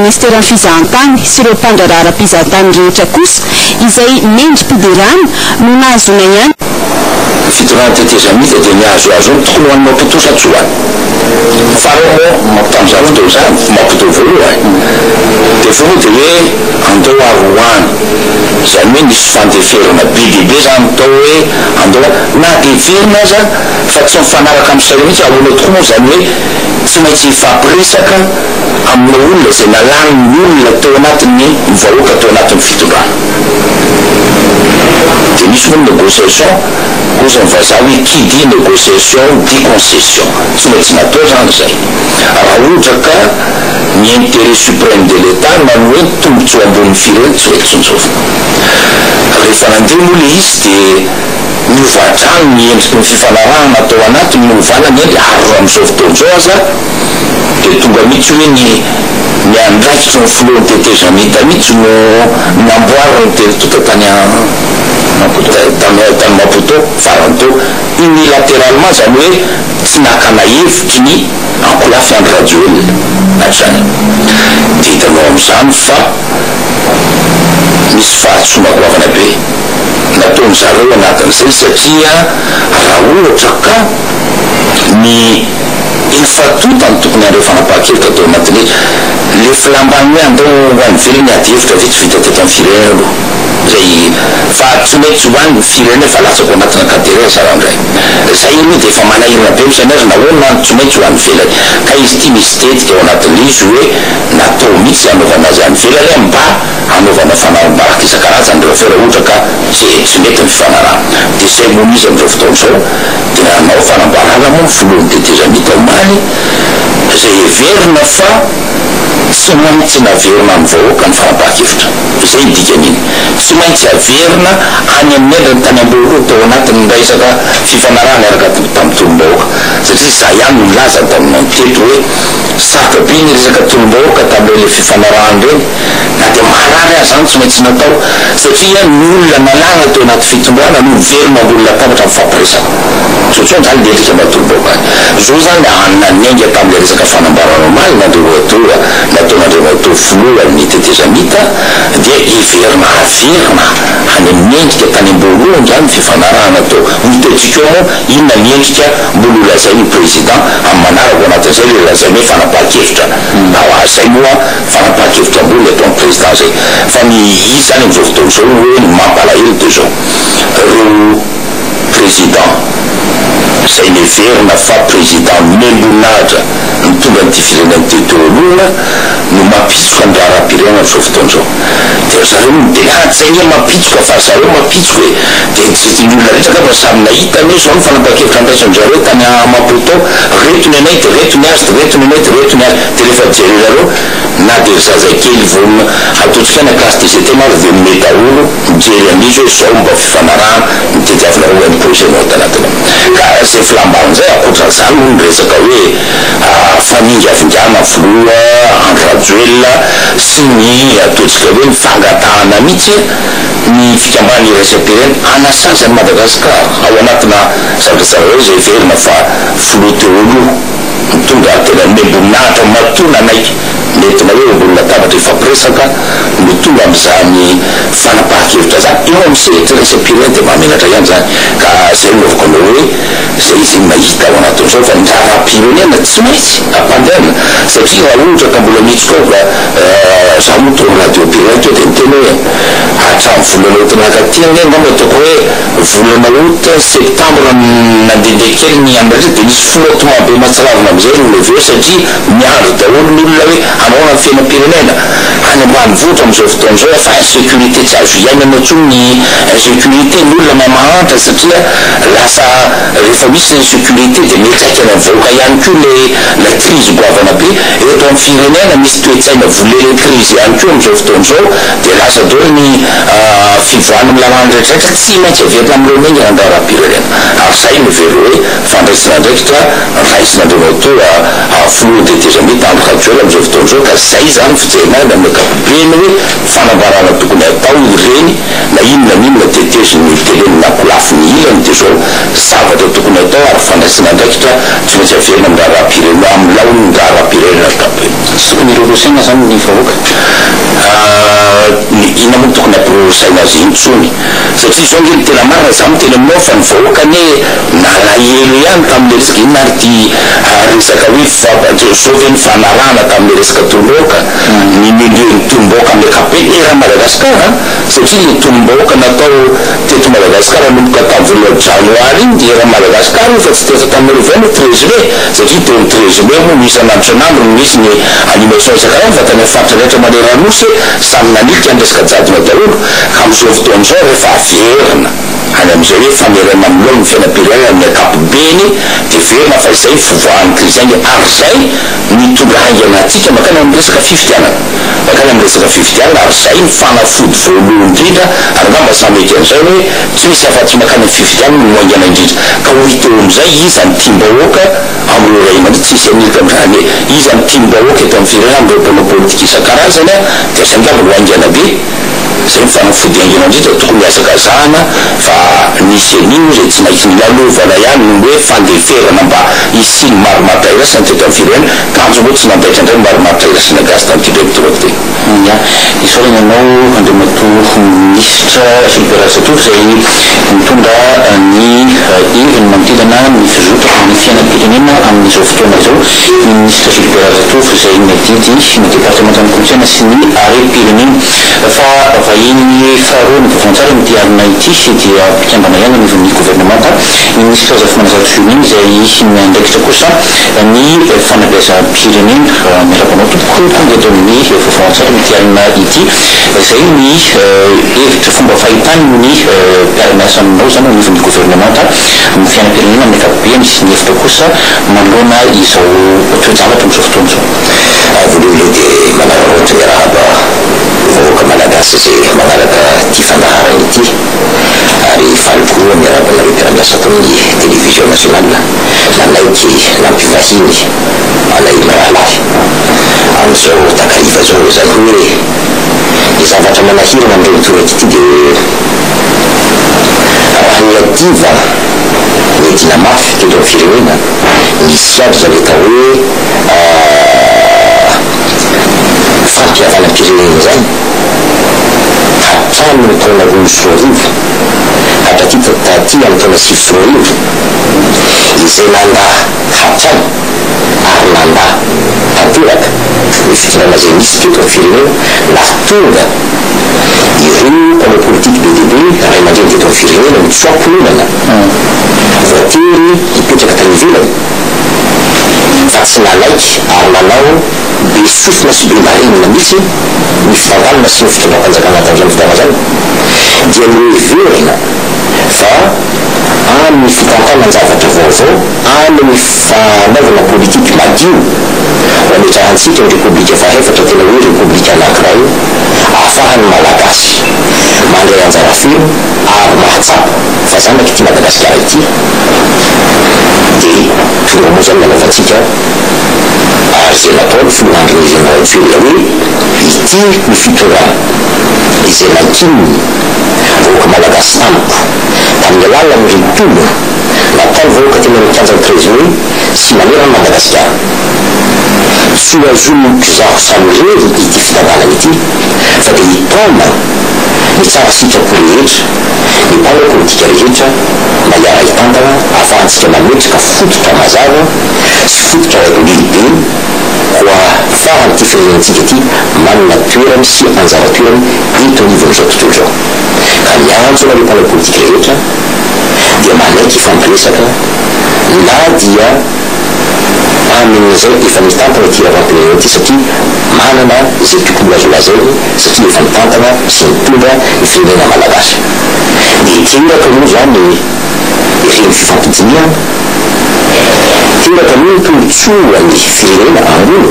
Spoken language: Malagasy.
ministera fizahantany sy ireo mpandrarara mpizahantany rehetra kosa izay mendrim-pidirana no nahazona ihany fitondrana tetezamita dia mihazoazo tokony ho an'ny mampitosatroany farao mampitamizany fotoa zany mampitao voalohany dia voa dia hoe andao aroany zany hoe nisy fandeferana bibibe zany atao hoe andao na deverina aza fa tsy mifanaraka amin'ny saina mihitsy ahoana tokoa moa zany hoe tsy maintsy ifampiresaka amin'ny olona izay nalany ny olona tao anatin'ny vahoaka tao anatin'ny fitondrana dia misy moa négociation kosa ny vazaha hoe qui dit négociation dit concession tsy maintsy natao zany zay raha ohatra ka ny intérêt suprême de l'état na ny hoe tombotsoa ambon'ny fireny tsy hoe tsontsofina rehefa nandeha moa le izy dia miovatrano ny endriky ny fifanarahana atao anatiny miovana ny endry arro amin'izao fotoan'izao aza dia tonga mihitsy hoe ny andraikitry ny filohan'ny tetezamita mihitsy no namboary ny teritota tany Maputo farany teo unilatéralement zany hoe tsy nakana hevitry ny ankolafy any radio atrany dia hitanao amin'izany fa misy fahatsomakoavana be nataony zareo anatin'izay satria raha ohatra ka ny efatotany tokony andreo fanapahan-kevitra atao anatin'ny le filambany hoe andao hoan'ny fireny ady hevitra ve tsy vita teto amin'ny fireny aloha zay fa tsy maintsy hoany ny fireny fa latsako anatina kadera zarandray zay iny dia efa manahirana be misany azy na hoana tsy maintsy hoan'ny velany ka izy ity misy tetika ao anatin'le izy hoe natao mihitsy anaovana azy any velany mba anaovana fanambaraka isan-karazany rehefa fera ohatra ka tsy mety ny fifanarana dia zay moa izy amin'izao fotoan'izao dia nanao fanambarana moa ny filohan'ny tetezamita omaly zay heverina fa tsy maintsy naverina ny vahoaka ny fanapahan-kevitra zay dikan'iny tsy maintsy averina any amin'ny endriny tany ambolo tao anatin'ny resaka fifanarana araka tamin'ny tolom-bahoaka satria za ihany no laza tamin'ny teto hoe sarotra be ny resaka tolom-bahoaka tamin'ireny fifanarahany reny na dia marary azy zany tsy maintsy natao satria ny olona nalana tao anaty fitondrana no miverina ambony latabatra mifampiresaka soatsony zany le rika matolom-bahoaka zao zany nanenga tamin'le resaka fanambarana omaly nandreoatoa nataonandreo atao filohan'ny tetezamita dia iverina averina any amin'ny endrika tany ambolohany zany fifanarahana atao mitatsika eo moa inona ny endrika mbola lazay ny président amin'ny manarako anatin'izay le lazay hoe fanapahan-kevitra zay moa fanapahan-kevitra ambony atao amin'ny président zay fa ny izy zany amin'izao fotoan'izao hoe mampalahelo dia zao reo président zay neverina fa président membonahatra nitonga nyty firenany teto aloha no mampitsoka ny raharam-pirenena amin'izao fotoan'izao dia zareo midelany zay hoe mampitsoka fa zareo mampitsoka dia ny olona rehetra ka fa samy nahita hoe zao ny fanapahan-kevitra andraisan'zareo tany Maputo retony anay dia retony azy dia retony anay dia retony azy dia rehefa jereo zareo na dia zazakely vao ataontsika ny akasy dia zay tena dia mety olo mijery amin'izy hoe zao mba fifanarahana mitetiavina ho any projet nao tanatiny ka zay filamban'izay akoatran'izany no nyresaka hoe faningavingana filoha angraduel sy ny ataontsika hoe mifangatahana mihitsy ny fikambany irasam-pireny anasazany Madagasikara ao anatina zavatra hoe zay verina fa filoha teo aloha mitonga tena membonahatra matona anaiky nentina hoe ambony latabatra ifampiresaka no tonga amin'izany fanapahan-kevitra zany eo amin'sehitra resam-pireny dia mamenatra ihany zany ka zay novokanao hoe zay izy mahita ao anatin'izao fa ny raharam-pirenena tsy maintsy ampandehana satria raha ohatra ka mbola mihitsy koa za moto radio pireny teo dia miteny hoe hatramin'ny volana otinakaty ny ngamba ataoko hoe volana ota septembre nandehandeha kely ny am'reza dia misy flotement be matsiravina am'izay no leveo satria miandro daholo ny olona hoe anaona ny fiainam-pirenena any ambanivohitra amin'izao fotoan'izao fa insécurité tsy azo iainana ntsony ny insécurité ny olona mamahantra satria lasa rehefa misy insécurité dia mietsaikana vahoaka ihany koa la crise goavana be eto amin'ny firenena misy toetsaina voleny crise ihany koa amin'izao fotoan'izao dia lasa daholo ny fivoahana milamany rehetrarehetra tsy maintsy averina amin'ireo mengy andraraha-pirenena ary zay mivero hoe fandraisana ndraikitra raisinandreo atoa filoha tetezamita andro kaduel amin'izao fotoan'izao ka zay zany fijerinana amin'ny ankapobeny hoe fanambarana tokony atao ireny na inona teteziny teleny nakolafiny ilany dia zao zavatra tokony atao ary fandraisana ndraikitra tsy maintsy averina amin'ny raharam-pirenena amin'ny laony ny raharam-pirenena ankapobeny sony mirorosaina zany ny vahoaka ina moa tokony ampirosaina azy intsony satria zao nge ny tena marina za miteny aminao fa ny vahoakany nalahelo ihany tamin'le resaka inona ary ty resaka hoe sauve ny fanarahana tamin'le resaka tomboka ny milieu ny tomboka amin'ny ankapobeny era Madagasikara satria ny tomboka natao teto Madagasikara nomboka tamin'ny voalohan'ny janoary iny dia era Madagasikara fa tsy tesa tamin'ny reveny 13 mai satria teo ny 13 mai moa misy an'andrisanandro misy ny animation isan-karazany fa tany fantatra rehetra maneranosy samy nanika ny resaka jadona daholo ka amin'izao fotoan'izao rehefa averina any amin'izay hoe famerana amin'olo ny fiainam-pirenena amin'ny ankapobeny dia verina fa izay fivoahan'ny kristiany ary zay mitondra haingana atsika makany amin'ny resaka fifidianana makany amin'ny resaka fifidianana ary zay ny fanafody voalohany indrindra ary ngamba samy mety an'izay hoe tsy misy afa-tsy makany amin'ny fifidianana no haingana indrindra ka ho hita eo amin'izay iza ny tiam-bahoaka amin'ireo ray aman-dreny tsy misy anilika amin'izany hoe iza ny tiam-bahoaka eto amin'ny firenena amin'ireo mpanao politika isan-karazany dia zay ngamba no haingana be zay mifanafody haingana indrindra tokony hazakazahana fa nisy an'ino zay tsy maintsy nilalovana ihany no hoe fandeferana mba isiny maromatrairasany teto amin'ny firenena kanjo moa tsy nambaitra indray maromatrairasana gasy tamin'ity direktorate ya isorana ianao andriamato ministra Gilbert zay mitondra ny heviny manodidina ny fizotra ny fiainam-pirenena amin'izao fotoana izao ny ministra Gilbert zay medidy ny départemental kolotsaina sy ny arem-pirenena fa vahiny faharoa ny vaovantsara ny diarina ity dia mpikambana ihany ny gouvernementa ny ministra Zafimana Zuniny zay miandraikitra kosa ny fanabeazam-pirenena miarabanao tompoko tonga eto amin'ny vaovantsara ny diarina ity zay ny hevitra fomba fahitany ny mpiara-miasa aminao zany anivon'ny gouvernementa ny fiainam-pirenena amin'ny ankapobeny sy ny hevitra kosa manoloana izao toe-javatra amin'izao fotoana izao voalohany dia manararaohatra ny rahaba vahoaka malagasy zay manaraka ty fandaharana ity ary falikoa miarabana reo mpiara-miasa ato amin'ny télévision nationale nanaiky nampivahiny alay mirahalahy amin'izao takariva zao zany hoe ny zavatra manahirana amin'ireo mitoraka ity dia raha ny adiva ny adina mafy teto amin'ny firenena nisy aby zany hita hoe fampiavanam-pirenena zany hatramin'ny taona 10 hatraty taty amin'ny taona 9 izay nanda hatrany ary nanda tanteraka ny fitirana zay misy teto amin'ny firenena nahatonga ireo mpanao politiky be dia be ray aman-dreny teto amin'ny firenena mitsoapononana voatery hipetraka tany ivelany fa tsy nalaiky ary nanao be sofina sy be marenina misy ny fitanganana sy ny fitondram-panjakana tandrany fitana zany dia noheverina fa amin'ny fitantanana zavatra vaovao amin'ny fanaovana politiky madio ho ametrahantsika ny repoblika fahefatra tena hoe repoblika anankiray ahafahany malagasy mandray anjara feno ary mahatsapa fa zanaky ty Madagasikara ity dia tonga moa zany nanaovantsika ary zay natao ny filohandrony général Ferreira hoe ity ny fitondrana izay nankininy vahoaka malagasy tamiko tamin'ny alala miritolo natao vahoaka tena mikanjany 13 mai sy manerana Madagasikara tsy azomoky zaho samirery ity fitanganana ity fa dia hitona ny tsara sitrako rehetra ny mpanao politika rehetra mba hiara hitantana ahafahantsika mametraka fototra mazava sy fototra lehibe ho ahafahany ty firenentsika ty manana toerany sy anjara toerany eto anivon'izao tontolo zao ka miantsona le mpanao politika rehetra dia manaiky ifampiresaka na dia amin'izay efa mitantana ty ravam-pirenena ty satria manana izay tokony azo lazainy satria efa mitantana sy mitondra ny firenena malagasy dia teraka moa zany ireny fifampidiniana teraka moa ny tombotsoa ny firenena ambony